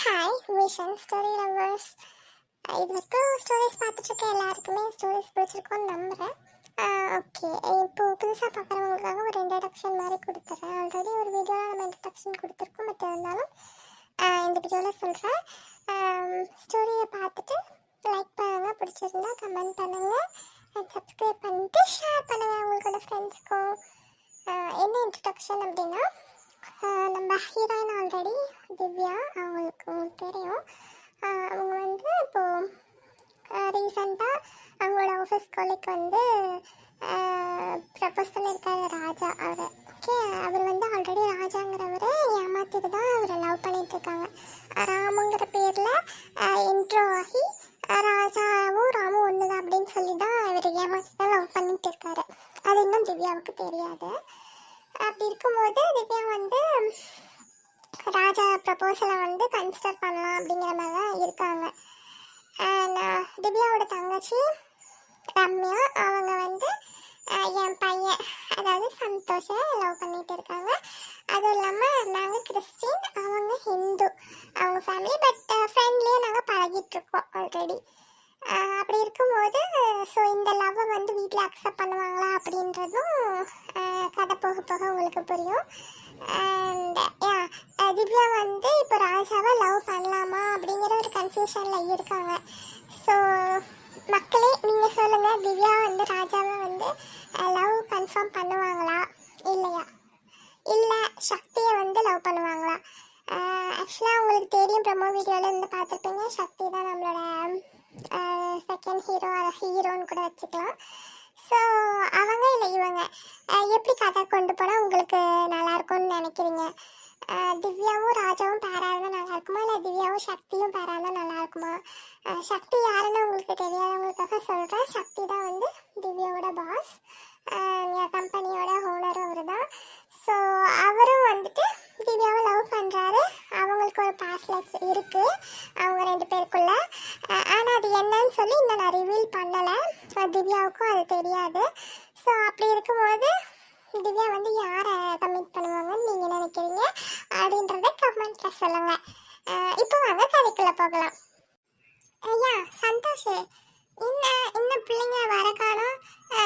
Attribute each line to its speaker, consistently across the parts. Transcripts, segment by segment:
Speaker 1: Hi vision story lovers. இது வரைக்கும் stories பார்த்துட்ருக்க எல்லாருக்குமே ஸ்டோரிஸ் பிடிச்சிருக்கோன்னு நம்புகிறேன். ஓகே, இப்போது புதுசாக பார்க்குறவங்களுக்காக ஒரு இன்ட்ரடக்ஷன் மாதிரி கொடுத்துட்றேன். ஆல்ரெடி ஒரு வீடியோவில் நம்ம இன்ட்ரடக்ஷன் கொடுத்துருக்கோம். பட் இருந்தாலும் இந்த வீடியோவில் சொல்கிறேன். ஸ்டோரியை பார்த்துட்டு லைக் பண்ணுங்கள், பிடிச்சிருந்தா கமெண்ட் பண்ணுங்கள், அண்ட் சப்ஸ்கிரைப் பண்ணிட்டு ஷேர் பண்ணுங்கள் உங்களோட ஃப்ரெண்ட்ஸ்க்கும். என்ன இன்ட்ரடக்ஷன் அப்படின்னா, நம்ம ஹீரோயின் ஆல்ரெடி திவ்யா, அவங்களுக்கு தெரியும். அவங்க வந்து இப்போது ரீசெண்டாக அவங்களோட ஆஃபீஸ் கொலைக்கு வந்து ப்ரப்போஸ் பண்ணியிருக்காரு ராஜா. ஓகே, அவர் வந்து ஆல்ரெடி ராஜாங்கிறவரை ஏமாற்றிட்டு தான் அவரை லவ் பண்ணிகிட்ருக்காங்க. ராமுங்கிற பேரில் இன்ட்ரோ ஆகி ராஜாவும் ராமும் ஒன்று தான் அப்படின்னு சொல்லி தான் அவர் ஏமாற்றி தான் லவ் பண்ணிகிட்டு இருக்காரு. அது இன்னும் திவ்யாவுக்கு தெரியாது. அப்படி இருக்கும்போது திவ்யா வந்து ராஜா ப்ரப்போசலை வந்து கன்சிடர் பண்ணலாம் அப்படிங்கிற மாதிரி தான் இருக்காங்க. திவ்யாவோட தங்கச்சி ரம்யா, அவங்க வந்து என் பையன் அதாவது சந்தோஷை லவ் பண்ணிட்டு இருக்காங்க. அதுவும் இல்லாமல் நாங்கள் கிறிஸ்டின், அவங்க ஹிந்து, அவங்க ஃபேமிலி. பட் ஃப்ரெண்ட்லியே நாங்கள் பழகிட்டுருக்கோம் ஆல்ரெடி. அப்படி இருக்கும்போது ஸோ இந்த லவ்வை வந்து வீட்டில் அக்செப்ட் பண்ணுவாங்களா அப்படின்றதும் கதை போக போக உங்களுக்கு புரியும். அண்ட் திவ்யா வந்து இப்போ ராஜாவை லவ் பண்ணலாமா அப்படிங்கிற ஒரு கன்ஃபியூஷனில் இருக்காங்க. ஸோ மக்களே நீங்கள் சொல்லுங்கள், திவ்யா வந்து ராஜாவை வந்து லவ் கன்ஃபார்ம் பண்ணுவாங்களா இல்லையா, இல்லை சக்தியை வந்து லவ் பண்ணுவாங்களா? ஆக்சுவலாக உங்களுக்கு தெரியும், ப்ரமோ வீடியோவில் இருந்து பார்த்துருப்பீங்க, சக்தி தான் நம்மளோட செகண்ட் ஹீரோன்னு கூட வச்சுக்கலாம். ஸோ அவங்க இல்லை இவங்க எப்படி கதை கொண்டு போனால் உங்களுக்கு நல்லாயிருக்கும்னு நினைக்கிறீங்க? திவ்யாவும் ராஜாவும் பேராக இருந்தால் நல்லா இருக்குமா, இல்லை திவ்யாவும் சக்தியும் பேராக இருந்தால் நல்லா இருக்குமா? சக்தி யாருன்னு உங்களுக்கு தெரியாதவங்களுக்காக சொல்கிறேன். சக்தி தான் வந்து திவ்யாவோட பாஸ், கம்பெனியோட ஓனர் அவர் தான். ஸோ அவரும் வந்துட்டு திவ்யாவை லவ் பண்ணுறாரு. அவங்களுக்கு ஒரு பாஸ்ட் லைஃப் இருக்குது அவங்க ரெண்டு பேருக்குள்ள. ஆனால் அது என்னன்னு சொல்லி இன்னும் நான் ரிவீல் பண்ணலை. திவ்யாவுக்கும் அது தெரியாது. ஸோ அப்படி இருக்கும்போது திவ்யா வந்து யாரை கமிட் பண்ணுவாங்கன்னு நீங்கள் நினைக்கிறீங்க அப்படின்றத கமெண்ட்டில் சொல்லுங்கள். இப்போ வாங்க கதைக்குள்ளே போகலாம். ஐயா சந்தோஷ், இன்னும் பிள்ளைங்க வர காணோம்.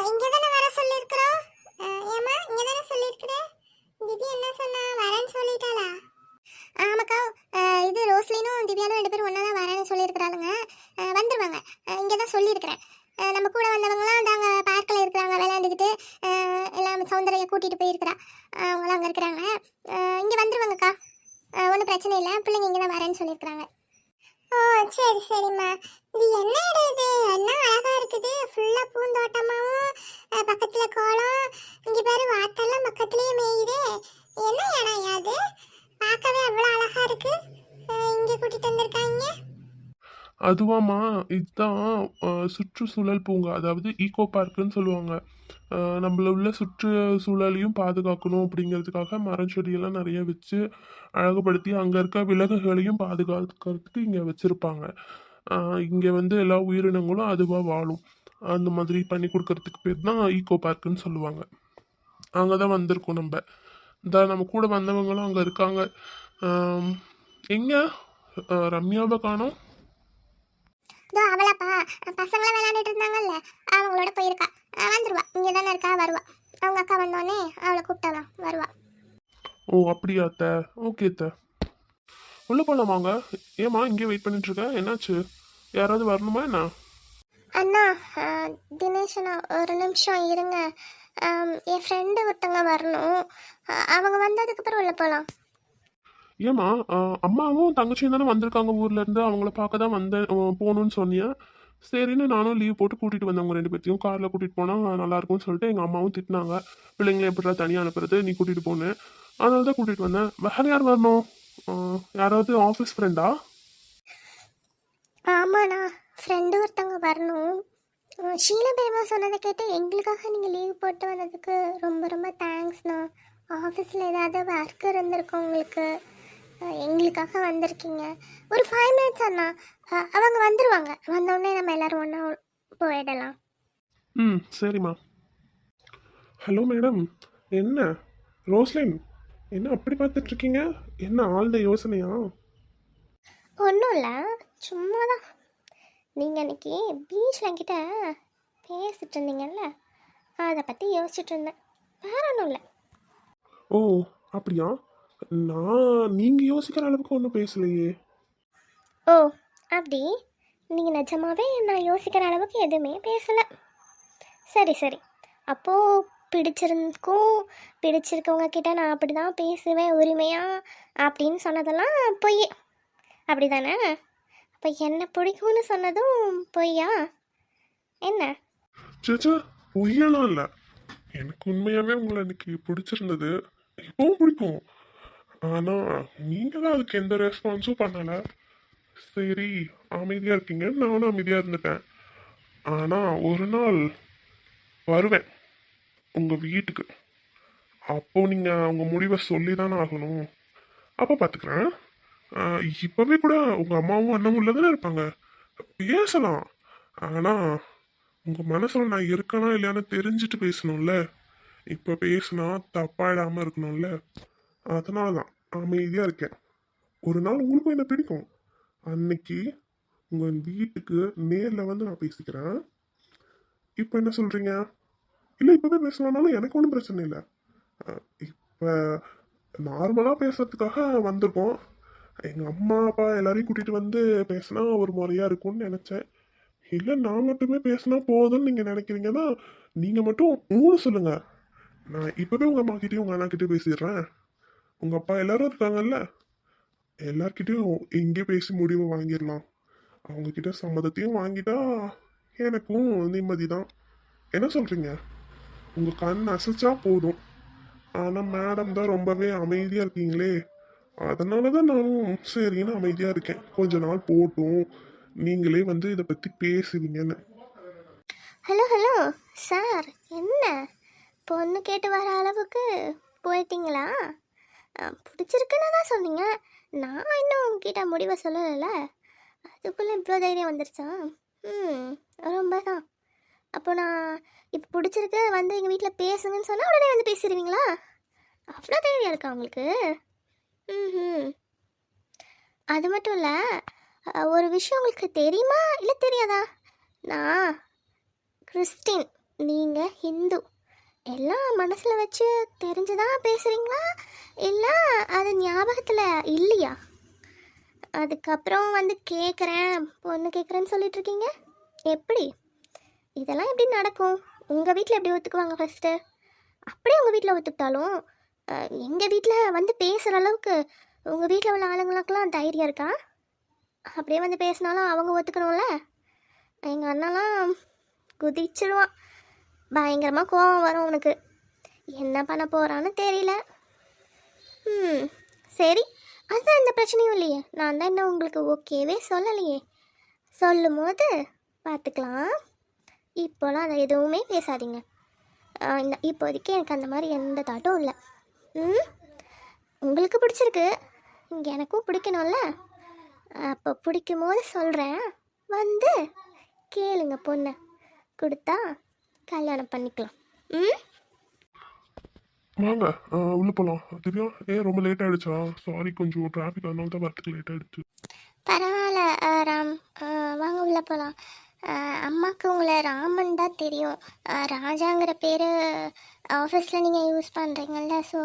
Speaker 1: இங்கே தானே வர சொல்லியிருக்கிறோம். ஏம்மா இங்கே தானே சொல்லியிருக்கிறேன். திவ்யா என்ன சொன்னா, வரேன்னு சொல்லிட்டாளா? ஆமாக்கா, இது ரோஸ்லினும் திவ்யானும் ரெண்டு பேரும் ஒன்றா தான் வரேன்னு சொல்லியிருக்கிறாளுங்க. வந்துடுவாங்க, இங்கே தான் சொல்லியிருக்கிறேன். நம்ம கூட வந்தவங்களாம் நாங்கள் பார்க்கில் இருக்கிறாங்க விளையாண்டுக்கிட்டு. எல்லாம் சௌந்தர்யா கூட்டிகிட்டு போயிருக்கிறா, அவங்களாம் அங்கே இருக்கிறாங்க. இங்கே வந்துடுவாங்கக்கா, ஒன்றும் பிரச்சனை இல்லை. பிள்ளைங்க இங்கே தான் வரேன்னு சொல்லியிருக்கிறாங்க. ஓ சரி சரிம்மா. இது என்ன இடம், இது என்ன அழகா இருக்குது, ஃபுல்லாக பூந்தோட்டமாகவும் பக்கத்தில் கோலம், இங்கே பேர் வாத்தெல்லாம் பக்கத்துலேயே மேயுதே. என்ன இடம் யாது, பார்க்கவே அவ்வளோ அழகா இருக்கு. இங்கே கூட்டிகிட்டு வந்திருக்காங்க.
Speaker 2: அதுவாம்மா, இதுதான் சுற்றுச்சூழல் பூங்கா, அதாவது ஈகோ பார்க்குன்னு சொல்லுவாங்க. நம்மள உள்ள சுற்றுச்சூழலையும் பாதுகாக்கணும் அப்படிங்கிறதுக்காக மரம் செடியெல்லாம் நிறைய வச்சு அழகுபடுத்தி அங்கே இருக்க விலங்குகளையும் பாதுகாக்கிறதுக்கு இங்கே வச்சுருப்பாங்க. இங்கே வந்து எல்லா உயிரினங்களும் அதுவாக வாழும். அந்த மாதிரி பண்ணி கொடுக்கறதுக்கு பேர் தான் ஈகோ பார்க்குன்னு சொல்லுவாங்க. அங்கே தான் வந்திருக்கோம் நம்ம. நம்ம கூட வந்தவங்களும் அங்கே இருக்காங்க. எங்கே ரம்யாவை காணோம்?
Speaker 1: அவளாப்பா, பசங்களாம் விளையாண்டுட்டு இருந்தாங்கல்ல, அவங்களோட போயிருக்கா. வந்துருவா, இங்கே தானே இருக்கா, வருவா. அவங்க அக்கா வந்தோடனே அவளை கூப்பிட்டாலாம் வருவா.
Speaker 2: ஓ அப்படியா அத்தை, ஓகே அத்தை. உள்ளே போகலாம் வாங்க. ஏம்மா இங்கே வெயிட் பண்ணிட்டு இருக்க, என்னாச்சு? யாராவது வரணுமா என்ன?
Speaker 1: அண்ணா, தினேஷனா ஒரு நிமிஷம் இருங்க. என் ஃப்ரெண்டு ஒருத்தங்க வரணும். அவங்க வந்ததுக்கப்புறம் உள்ள போகலாம்.
Speaker 2: ஏம்மா, அம்மாவும் தங்கச்சியும் தானே வந்திருக்காங்க ஊர்ல இருந்து, அவங்கள பார்க்க தான் வந்தேன். போகணும்னு சொன்னியா? சரின்னு நானும் லீவ் போட்டு கூட்டிகிட்டு வந்தவங்க ரெண்டு பேர்த்தையும். காரில் கூட்டிகிட்டு போனால் நல்லாயிருக்கும்னு சொல்லிட்டு எங்கள் அம்மாவும் திட்டினாங்க. பிள்ளைங்களை எப்படா தனியாக அனுப்புறது, நீ கூட்டிகிட்டு போனேன். அதனால தான் கூட்டிகிட்டு வந்தேன். வேறு யார் வரணும்? யாராவது ஆஃபீஸ் ஃப்ரெண்டா?
Speaker 1: ஆமாண்ணா, ஃப்ரெண்டு ஒருத்தவங்க வரணும். ஷீலா பெரியமா சொன்னதை கேட்டு எங்களுக்காக நீங்கள் லீவ் போட்டு வந்ததுக்கு ரொம்ப ரொம்ப தேங்க்ஸ்ண்ணா. ஆஃபீஸில் ஏதாவது ஒர்க் இருந்திருக்கோம் உங்களுக்கு, எங்களுக்காக வந்திருக்கீங்க. ஒரு 5 மினிட்ஸ் அண்ணா, அவங்க வந்துடுவாங்க. வந்தோடனே நம்ம எல்லோரும் ஒன்றா போயிடலாம்.
Speaker 2: சரிம்மா. Hello madam. என்ன ரோஸ்லின், என்ன அப்படி பார்த்துட்ருக்கீங்க? என்ன ஆழ்ந்த யோசனையா?
Speaker 1: ஒன்றும் இல்லை, சும்மா தான். நீங்கள் அன்றைக்கி பீச்சில் என்கிட்ட பேசிகிட்டு இருந்தீங்கல்ல, அதை பற்றி யோசிச்சுட்டு இருந்தேன். வேற ஒன்றும் இல்லை.
Speaker 2: ஓ, அப்படியா? நான் நீங்கள் யோசிக்கிற அளவுக்கு ஒன்றும் பேசலையே.
Speaker 1: ஓ, அப்படி நீங்கள் நிஜமாவே நான் யோசிக்கிற அளவுக்கு எதுவுமே பேசலை. சரி சரி, அப்போது பிடிச்சிருக்கவங்க கிட்ட நான் அப்படி தான் பேசுவேன் உரிமையாக அப்படின்னு சொன்னதெல்லாம் பொய், அப்படி தானே? அப்போ என்ன பிடிக்கும்னு சொன்னதும் பொய்யா என்ன?
Speaker 2: சேச்சா, பொய்யெல்லாம் இல்லை. எனக்கு உண்மையாகவே உங்களை இன்னைக்கு பிடிச்சிருந்தது, இப்போவும் பிடிக்கும். ஆனால் நீங்கள் தான் அதுக்கு எந்த ரெஸ்பான்ஸும் பண்ணலை. சரி, அமைதியாக இருக்கீங்க, நானும் அமைதியாக இருந்துட்டேன். ஆனால் ஒரு நாள் வருவேன் உங்கள் வீட்டுக்கு. அப்போது நீங்கள் உங்கள் முடிவை சொல்லி தானே ஆகணும். அப்போ பார்த்துக்கிறேன். இப்போவே கூட உங்கள் அம்மாவும் அண்ணாவும் இல்லை தானே இருப்பாங்க, பேசலாம். ஆனால் உங்கள் மனசில் நான் இருக்கனா இல்லையான்னு தெரிஞ்சுட்டு பேசணும்ல. இப்போ பேசினா தப்பாயிடாமல் இருக்கணும்ல. அதனால தான் அமைதியாக இருக்கேன். ஒரு நாள் உங்களுக்கும் என்ன பிடிக்கும், அன்னைக்கு உங்கள் வீட்டுக்கு நேரில் வந்து நான் பேசிக்கிறேன். இப்போ என்ன சொல்கிறீங்க? இல்லை, இப்போவே பேசலாம்னாலும் எனக்கு ஒன்றும் பிரச்சனை இல்லை. இப்போ நார்மலாக பேசுறதுக்காக வந்திருக்கோம். எங்கள் அம்மா அப்பா எல்லாரையும் கூட்டிகிட்டு வந்து பேசினா ஒரு முறையாக இருக்கும்னு நினச்சேன். இல்லை, நான் மட்டுமே பேசினா போதும்னு நீங்கள் நினைக்கிறீங்கன்னா நீங்கள் மட்டும் சொல்லுங்கள். நான் இப்போவே உங்கள் அம்மாக்கிட்டேயும் உங்கள் அண்ணாக்கிட்டேயும் பேசிடுறேன். உங்கள் அப்பா எல்லாரும் இருக்காங்கல்ல, எல்லார்கிட்டையும் இங்கே பேசி முடிவை வாங்கிடலாம். அவங்கக்கிட்ட சம்மதத்தையும் வாங்கிட்டா எனக்கும் நிம்மதி தான். என்ன சொல்கிறீங்க? உங்கள் கண் அசைச்சா போதும். ஆனால் மேடம் தான் ரொம்பவே அமைதியாக இருக்கீங்களே, அதனால தான் நானும் சரின்னு அமைதியாக இருக்கேன். கொஞ்ச நாள் போட்டும், நீங்களே வந்து இதை பற்றி பேசுவீங்கன்னு.
Speaker 1: ஹலோ ஹலோ சார், என்ன பொண்ணு கேட்டு வர அளவுக்கு போயிட்டீங்களா? பிடிச்சிருக்குன்னு தான் சொன்னீங்க. நான் இன்னும் உங்ககிட்ட முடிவை சொல்லலைல்ல, அதுக்குள்ளே இவ்வளோ தைரியம் வந்துருச்சா? ரொம்ப தான். அப்போ நான் இப்போ பிடிச்சிருக்கு வந்து எங்கள் வீட்டில் பேசுங்கன்னு சொன்னால் உடனே வந்து பேசிடுவீங்களா? அவ்வளோ தைரியம் இருக்கா உங்களுக்கு? அது மட்டும் இல்லை, ஒரு விஷயம் உங்களுக்கு தெரியுமா இல்லை தெரியாதா? நான் கிறிஸ்டின், நீங்கள் ஹிந்து, எல்லாம் மனசில் வச்சு தெரிஞ்சுதான் பேசுகிறீங்களா இல்லை அது ஞாபகத்தில் இல்லையா? அதுக்கப்புறம் வந்து கேட்குறேன், பொண்ணு கேட்குறேன்னு சொல்லிட்டு இருக்கீங்க. எப்படி இதெல்லாம் எப்படி நடக்கும்? உங்கள் வீட்டில் எப்படி ஒத்துக்குவாங்க ஃபஸ்ட்டு? அப்படியே உங்கள் வீட்டில் ஒத்துக்கிட்டாலும் எங்கள் வீட்டில் வந்து பேசுகிற அளவுக்கு உங்கள் வீட்டில் உள்ள ஆளுங்களுக்கெல்லாம் தைரியம் இருக்கா? அப்படியே வந்து பேசினாலும் அவங்க ஒத்துக்கணும்ல. எங்கள் அண்ணாலாம் குதிச்சிடுவான், பயங்கரமாக கோபம் வரும் உனக்கு. என்ன பண்ண போகிறான்னு தெரியல. சரி, அதுதான் எந்த பிரச்சனையும் இல்லையே. நான் தான் இன்னும் உங்களுக்கு ஓகேவே சொல்லலையே. சொல்லும் போது பார்த்துக்கலாம். இப்போலாம் அதை எதுவுமே பேசாதீங்க. இந்த இப்போதைக்கு எனக்கு அந்த மாதிரி எந்த தாட்டும் இல்லை. உங்களுக்கு பிடிச்சிருக்கு, இங்கே எனக்கும் பிடிக்கணும்ல. அப்போ பிடிக்கும் போது சொல்கிறேன், வந்து கேளுங்க, பொண்ணை கொடுத்தா கல்யாணம் பண்ணிக்கலாம்.
Speaker 2: வாங்க, உள்ளே போகலாம். திவ்யா, ஏன் ரொம்ப லேட் ஆகிடுச்சா? சாரி, கொஞ்சம் டிராஃபிக் அதனால தான் வரத்துக்கு லேட் ஆகிடுச்சு.
Speaker 1: பரவாயில்ல ராம், வாங்க உள்ளே போகலாம். அம்மாவுக்கு உங்களை ராமன் தான் தெரியும். ராஜாங்கிற பேர் ஆஃபீஸில் நீங்கள் யூஸ் பண்ணுறீங்கள்ல, ஸோ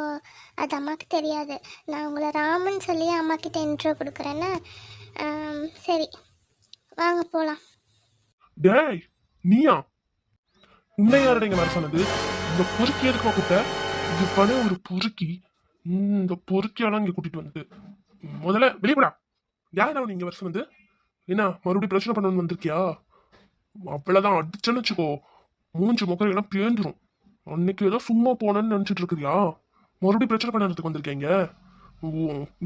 Speaker 1: அது அம்மாவுக்கு தெரியாது. நான் உங்களை ராமன் சொல்லி அம்மாக்கிட்ட இன்ட்ரோ கொடுக்குறேன்னு. சரி, வாங்க போகலாம்.
Speaker 2: டேய், நீயா? உன்னை யாரடா இங்கே வர சொன்னது? இந்த பொறுக்கி எதுக்குமா கூப்பிட்ட? இது பண்ண ஒரு பொறுக்கி, இந்த பொறுக்கியாலாம் இங்கே கூட்டிகிட்டு வந்துட்டு முதல்ல வெளியப்படா. யாரடா நீ இங்கே வர சொன்னது? என்ன மறுபடியும் பிரச்சனை பண்ணணும்னு வந்திருக்கியா? அவ்வளோதான், அடிச்சேன்னு வச்சுக்கோ, மூஞ்சி முக்கரையெல்லாம் பேந்துடும். அன்னைக்கு ஏதோ சும்மா போனேன்னு நினச்சிட்டு இருக்கிறியா? மறுபடியும் பிரச்சனை பண்ணுறதுக்கு வந்திருக்கீங்க.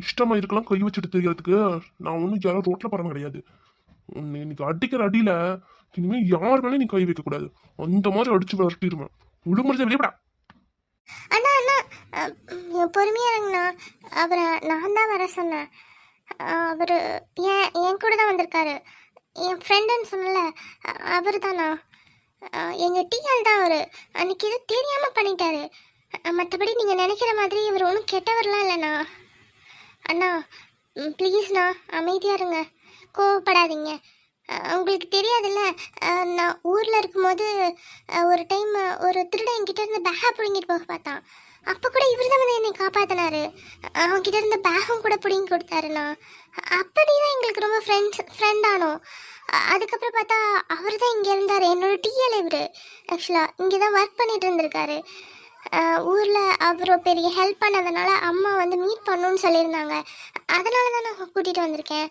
Speaker 2: இஷ்டமாக இருக்கலாம் கை வச்சுட்டு தெரியறதுக்கு. நான் ஒன்றும் யாரும் ரோட்டில் போகிறவங்க கிடையாது. இன்னைக்கு அடிக்கிற அடியில் இனிமேல் யார் மேலே நீ கை வைக்கக்கூடாது. அந்த மாதிரி அடிச்சு விரட்டிடுவேன். விடுமுறை வெளியப்படா.
Speaker 1: அண்ணா அண்ணா, பொறுமையாக இருங்கண்ணா. அவரை நான் தான் வர சொன்னேன். அவர் என் கூட தான் வந்திருக்காரு. என் ஃப்ரெண்டுன்னு சொன்னல, அவர் தானா? எங்கள் டிஆல் தான் அவர். அன்றைக்கி எதுவும் தெரியாமல் பண்ணிட்டாரு. மற்றபடி நீங்கள் நினைக்கிற மாதிரி இவர் ஒன்றும் கெட்டவர்லாம் இல்லைண்ணா. அண்ணா, ப்ளீஸ்ண்ணா அமைதியாக இருங்க, கோவப்படாதீங்க. உங்களுக்கு தெரியாதுல்ல, நான் ஊரில் இருக்கும்போது ஒரு டைம் ஒரு திருடன் என்கிட்ட இருந்து பேகை பிடுங்கிட்டு போக பார்த்தான். அப்போ கூட இவர் தான் வந்து என்னை காப்பாற்றினாரு. அவன்கிட்ட இருந்த பேகும் கூட பிடுங்கி கொடுத்தாருண்ணா. அப்படி தான் எங்களுக்கு ரொம்ப ஃப்ரெண்டானோம். அதுக்கப்புறம் பார்த்தா அவர் தான் இங்கே இருந்தார். என்னோட டிஎல் இவர் ஆக்சுவலாக இங்கே தான் ஒர்க் பண்ணிட்டு இருந்திருக்காரு. ஊரில் அவர் பெரிய ஹெல்ப் பண்ணதுனால அம்மா வந்து மீட் பண்ணணும்னு சொல்லியிருந்தாங்க. அதனால தான் நான் கூட்டிகிட்டு வந்திருக்கேன்.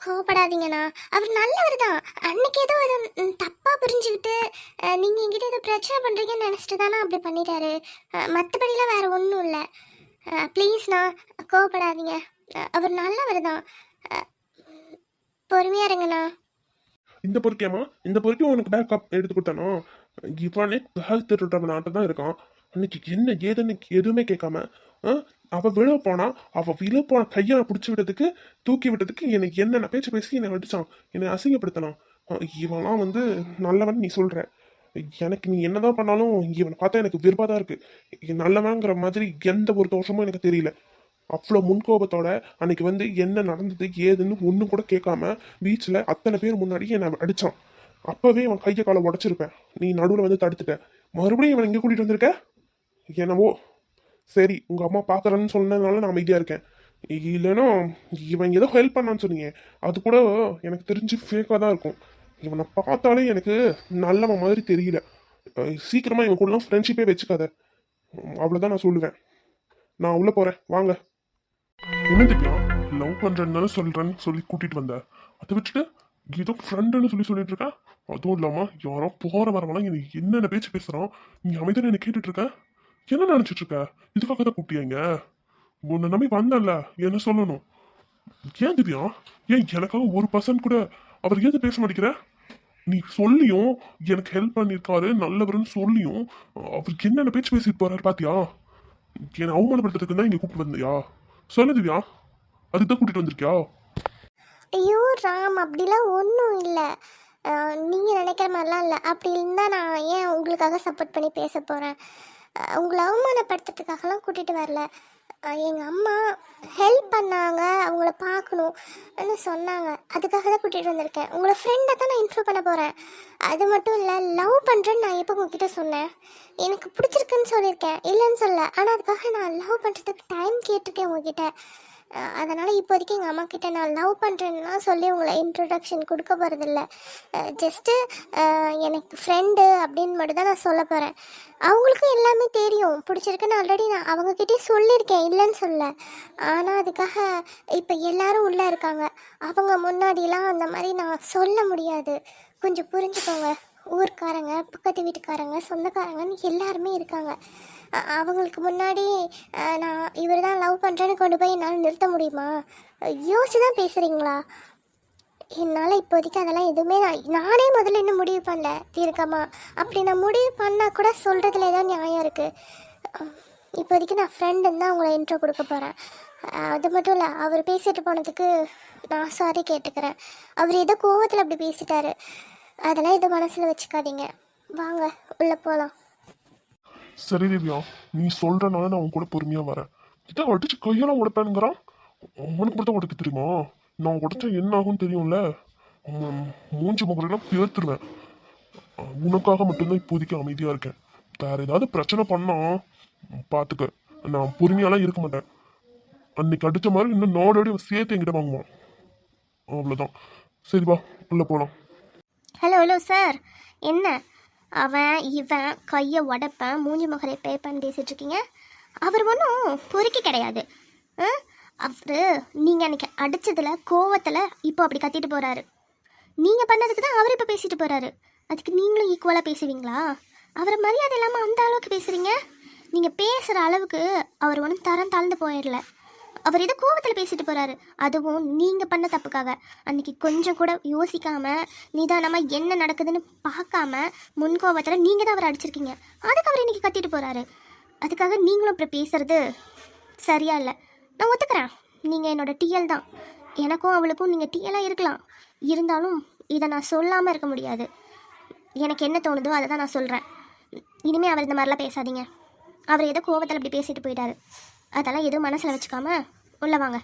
Speaker 1: கோவப்படாதீங்கண்ணா, அவர் நல்லவர் தான். அன்னைக்கு ஏதோ அது தப்பாக புரிஞ்சுக்கிட்டு நீங்கள் என்கிட்ட ஏதோ பிரச்சனை பண்ணுறீங்கன்னு நினச்சிட்டு தானே அப்படி பண்ணிட்டாரு. மற்றபடிலாம் வேறு ஒன்றும் இல்லை. ப்ளீஸ்ண்ணா கோவப்படாதீங்க, அவர் நல்லவர் தான். பொறுமையாக இருங்கண்ணா.
Speaker 2: இந்த பொறுக்கியாமா, இந்த பொறுக்கி உனக்கு பேக்கப் எடுத்து கொடுத்தானோ? இவனே பேக் திருடுற நாட்டை தான் இருக்கான். அன்னைக்கு என்ன ஏதுன்னு எதுவுமே கேட்காம அவள் விழ போனா, அவள் விழ போன கையை பிடிச்சி விட்டதுக்கு, தூக்கி விட்டதுக்கு எனக்கு என்னென்ன பேச்சு பேசி என்னை அடிச்சான், என்னை அசிங்கப்படுத்தினான். இவன்லாம் வந்து நல்லவன் நீ சொல்ற. எனக்கு நீ என்னதான் பண்ணாலும் இவனை பார்த்தா எனக்கு விருப்பம் தான் இருக்கு. நல்லவங்கிற மாதிரி எந்த ஒரு தோஷமும் எனக்கு தெரியல. அவ்வளோ முன்கோபத்தோட அன்னைக்கு வந்து என்ன நடந்தது ஏதுன்னு ஒன்றும் கூட கேட்காம பீச்சில் அத்தனை பேர் முன்னாடி என்னை அடித்தான். அப்போவே அவன் கையை காலை உடச்சிருப்பேன். நீ நடுவில் வந்து தடுத்துட்ட. மறுபடியும் இவன் இங்கே கூட்டிகிட்டு வந்திருக்க. என்னவோ சரி, உங்கள் அம்மா பார்க்குறேன்னு சொன்னதுனால நான் அமைதியாக இருக்கேன். இல்லைன்னா இவன் ஏதோ ஹெல்ப் பண்ணான்னு சொன்னீங்க, அது கூட எனக்கு தெரிஞ்சு ஃபேக்காக தான் இருக்கும். இவனை பார்த்தாலே எனக்கு நல்லவன் மாதிரி தெரியல. சீக்கிரமாக இவன் கூடலாம் ஃப்ரெண்ட்ஷிப்பே வச்சுக்காத. அவ்வளோதான் நான் சொல்லுவேன். நான் உள்ளே போகிறேன், வாங்க. என்ன திவ்யா, லவ் பண்ணுறேன்னு சொல்கிறேன்னு சொல்லி கூட்டிகிட்டு வந்தேன். அதை வச்சுட்டு ஏதோ ஃப்ரெண்டுன்னு சொல்லிட்டு இருக்கேன். அதுவும் இல்லாமல் யாரோ போகிற வரவெல்லாம் நீ என்னென்ன பேச்சு பேசுகிறான், நீ அமைதியாக என்ன கேட்டுட்டு இருக்க. என்ன நினச்சிட்டு இருக்க? இதுக்காக தான் கூப்பிட்டீங்க? உன்னை நம்பி வந்தேன்ல, என்ன சொல்லணும். ஏன் திவ்யா, ஏன் எனக்காக ஒரு பர்சன்ட் கூட அவர் ஏது பேச மாட்டேங்கிற? நீ சொல்லியும் எனக்கு ஹெல்ப் பண்ணியிருக்காரு நல்லவருன்னு சொல்லியும் அவருக்கு என்னென்ன பேச்சு பேசிட்டு போறாரு பாத்தியா? என்னை அவமானப்படுத்துறதுக்கு தான் இங்கே கூப்பிட்டு வந்தியா? சொல்லு திவ்யா, அதுதான் கூட்டிட்டு வந்திருக்கியா?
Speaker 1: ஐயோ ராம், அப்படிலாம் ஒன்றும் இல்லை. நீங்கள் நினைக்கிற மாதிரிலாம் இல்லை. அப்படி இருந்தால் நான் ஏன் உங்களுக்காக சப்போர்ட் பண்ணி பேச போகிறேன்? உங்களை அவமானப்படுத்துறதுக்காகலாம் கூட்டிகிட்டு வரல. எங்கள் அம்மா ஹெல்ப் பண்ணாங்க, அவங்கள பார்க்கணும்னு சொன்னாங்க. அதுக்காக தான் கூட்டிகிட்டு வந்திருக்கேன். உங்களை ஃப்ரெண்டை தான் நான் இன்ட்ரோ பண்ண போகிறேன். அது மட்டும் இல்லை, லவ் பண்ணுறேன்னு நான் எப்போ உங்ககிட்ட சொன்னேன்? எனக்கு பிடிச்சிருக்குன்னு சொல்லியிருக்கேன், இல்லைன்னு சொல்ல. ஆனால் அதுக்காக நான் லவ் பண்ணுறதுக்கு டைம் கேட்டிருக்கேன் உங்ககிட்ட. அதனால் இப்போதைக்கு எங்கள் அம்மா கிட்டே நான் லவ் பண்ணுறேன்னா சொல்லி உங்களை இன்ட்ரொடக்ஷன் கொடுக்க போகிறதில்ல. ஜஸ்ட்டு எனக்கு ஃப்ரெண்டு அப்படின்னு மட்டும் தான் நான் சொல்ல போகிறேன். அவங்களுக்கும் எல்லாமே தெரியும், பிடிச்சிருக்குன்னு ஆல்ரெடி நான் அவங்கக்கிட்டே சொல்லியிருக்கேன், இல்லைன்னு சொல்ல. ஆனால் அதுக்காக இப்போ எல்லாரும் உள்ளே இருக்காங்க. அவங்க முன்னாடிலாம் அந்த மாதிரி நான் சொல்ல முடியாது. கொஞ்சம் புரிஞ்சுக்கோங்க. ஊர்க்காரங்க, பக்கத்து வீட்டுக்காரங்க, சொந்தக்காரங்கன்னு எல்லாருமே இருக்காங்க. அவங்களுக்கு முன்னாடி நான் இவர் தான் லவ் பண்ணுறேன்னு கொண்டு போய் என்னால் நிறுத்த முடியுமா? யோசிச்சு தான் பேசுகிறீங்களா? என்னால் இப்போதைக்கு அதெல்லாம் எதுவுமே நானே முதல்ல இன்னும் முடிவு பண்ணல தீர்க்கமா. அப்படி நான் முடிவு பண்ணால் கூட சொல்கிறதுல ஏதோ நியாயம் இருக்குது. இப்போதைக்கு நான் ஃப்ரெண்டுன்னு தான் உங்களை இன்ட்ரோ கொடுக்க போகிறேன். அது மட்டும் இல்லை, அவர் பேசிட்டு போனதுக்கு நான் சாரி கேட்டுக்கிறேன். அவர் ஏதோ கோவத்தில் அப்படி பேசிட்டாரு. அதெல்லாம் எதுவும் மனசில் வச்சுக்காதீங்க. வாங்க உள்ளே போகலாம்.
Speaker 2: சரி திவ்யா, நீ சொல்றனால நான் உன் கூட பொறுமையா வரேன். இதை அடிச்சு கையெல்லாம் உடைப்பேனுங்கிறான். அவனுக்கு மட்டும் உடைக்க தெரியுமா? நான் உடைச்சா என்ன ஆகும்னு தெரியும்ல. மூஞ்சி முகரெல்லாம் பேர்த்துருவேன். உனக்காக மட்டும்தான் இப்போதைக்கு அமைதியா இருக்கேன். வேற ஏதாவது பிரச்சனை பண்ணா பார்த்துக்க, நான் பொறுமையாலாம் இருக்க மாட்டேன். அன்னைக்கு அடிச்ச மாதிரி இன்னும் நாடோடி சேர்த்து என்கிட்ட வாங்குவான். அவ்வளோதான். சரி வா, உள்ள போகலாம்.
Speaker 1: ஹலோ சார், என்ன அவன் இவன் கையை உடைப்பேன் மூஞ்சி முகரை பேப்பேன்னு பேசிகிட்டு இருக்கீங்க? அவர் ஒன்றும் பொறுக்கி கிடையாது. அவர் நீங்கள் அன்றைக்கி அடித்ததில் கோவத்தில் இப்போ அப்படி கத்திட்டு போகிறாரு. நீங்கள் பண்ணதுக்கு தான் அவர் இப்போ பேசிட்டு போகிறாரு. அதுக்கு நீங்களும் ஈக்குவலாக பேசுவீங்களா? அவரை மரியாதை இல்லாமல் அந்த அளவுக்கு பேசுகிறீங்க. நீங்கள் பேசுகிற அளவுக்கு அவர் ஒன்றும் தரம் தாழ்ந்து போயிடல. அவர் ஏதோ கோவத்தில் பேசிட்டு போகிறாரு, அதுவும் நீங்கள் பண்ண தப்புக்காக. அன்றைக்கி கொஞ்சம் கூட யோசிக்காமல் நிதானமாக என்ன நடக்குதுன்னு பார்க்காம முன்கோபத்தில் நீங்கள் தான் அவரை அடிச்சிருக்கீங்க. அதுக்கு அவர் இன்றைக்கி கத்திட்டு போகிறாரு. அதுக்காக நீங்களும் அப்புறம் பேசுகிறது சரியா இல்லை. நான் ஒத்துக்கிறேன், நீங்கள் என்னோடய டிஎல் தான். எனக்கும் அவளுக்கும் நீங்கள் டிஎல்லாக இருக்கலாம். இருந்தாலும் இதை நான் சொல்லாமல் இருக்க முடியாது. எனக்கு என்ன தோணுதோ அதை தான் நான் சொல்கிறேன். இனிமேல் அவர் இந்த மாதிரிலாம் பேசாதீங்க. அவர் ஏதோ கோவத்தில் அப்படி பேசிட்டு போயிட்டாரு. அதெல்லாம் எதுவும் மனசில் வச்சுக்காம உள்ள வாங்க.